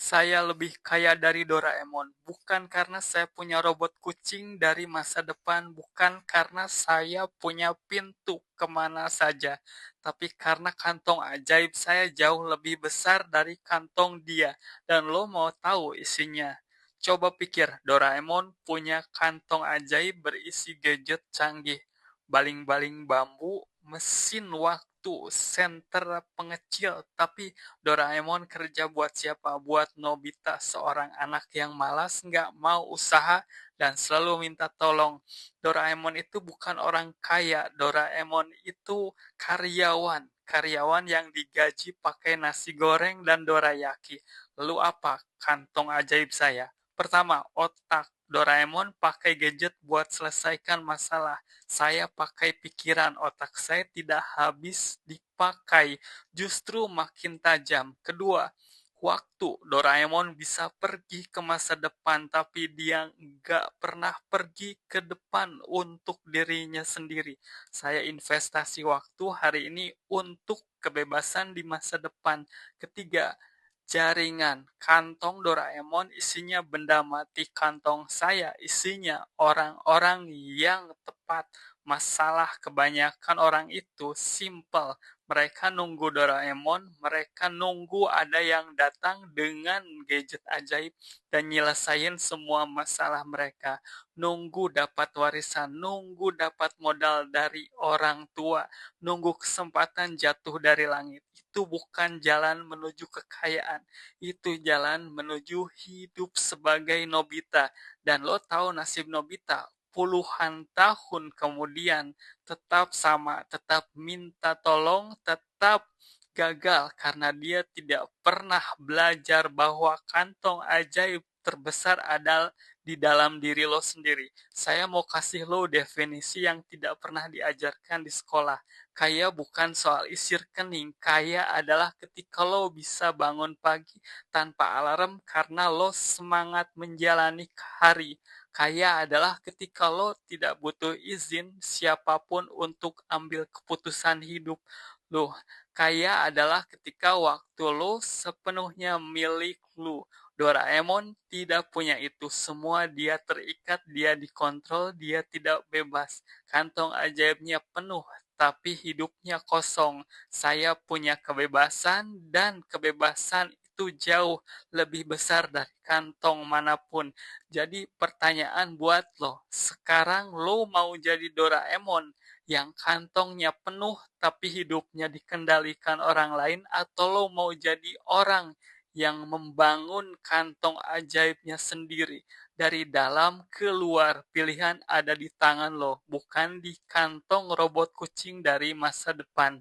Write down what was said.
Saya lebih kaya dari Doraemon, bukan karena saya punya robot kucing dari masa depan, bukan karena saya punya pintu kemana saja, tapi karena kantong ajaib saya jauh lebih besar dari kantong dia. Dan lo mau tahu isinya? Coba pikir, Doraemon punya kantong ajaib berisi gadget canggih, baling-baling bambu, mesin waktu, senter pengecil, tapi Doraemon kerja buat siapa? Buat Nobita, seorang anak yang malas, nggak mau usaha, dan selalu minta tolong. Doraemon itu bukan orang kaya, Doraemon itu karyawan. Karyawan yang digaji pakai nasi goreng dan dorayaki. Lalu apa? Kantong ajaib saya. Pertama, otak. Doraemon pakai gadget buat selesaikan masalah. Saya pakai pikiran, otak saya tidak habis dipakai, justru makin tajam. Kedua, waktu. Doraemon bisa pergi ke masa depan, tapi dia nggak pernah pergi ke depan untuk dirinya sendiri. Saya investasi waktu hari ini untuk kebebasan di masa depan. Ketiga, jaringan. Kantong Doraemon isinya benda mati, kantong saya isinya orang-orang yang tepat. Masalah kebanyakan orang itu simple. Mereka nunggu Doraemon, mereka nunggu ada yang datang dengan gadget ajaib dan nyelesain semua masalah mereka. Nunggu dapat warisan, nunggu dapat modal dari orang tua, nunggu kesempatan jatuh dari langit. Itu bukan jalan menuju kekayaan, itu jalan menuju hidup sebagai Nobita. Dan lo tahu nasib Nobita? Puluhan tahun kemudian tetap sama, tetap minta tolong, tetap gagal karena dia tidak pernah belajar bahwa kantong ajaib terbesar adalah di dalam diri lo sendiri. Saya mau kasih lo definisi yang tidak pernah diajarkan di sekolah. Kaya bukan soal isi rekening, kaya adalah ketika lo bisa bangun pagi tanpa alarm karena lo semangat menjalani hari. Kaya adalah ketika lo tidak butuh izin siapapun untuk ambil keputusan hidup lo. Kaya adalah ketika waktu lo sepenuhnya milik lo. Doraemon tidak punya itu semua, dia terikat, dia dikontrol, dia tidak bebas. Kantong ajaibnya penuh, tapi hidupnya kosong. Saya punya kebebasan dan kebebasan itu jauh lebih besar dari kantong manapun. Jadi pertanyaan buat lo, sekarang lo mau jadi Doraemon yang kantongnya penuh tapi hidupnya dikendalikan orang lain, atau lo mau jadi orang yang membangun kantong ajaibnya sendiri dari dalam keluar? Pilihan ada di tangan lo, bukan di kantong robot kucing dari masa depan.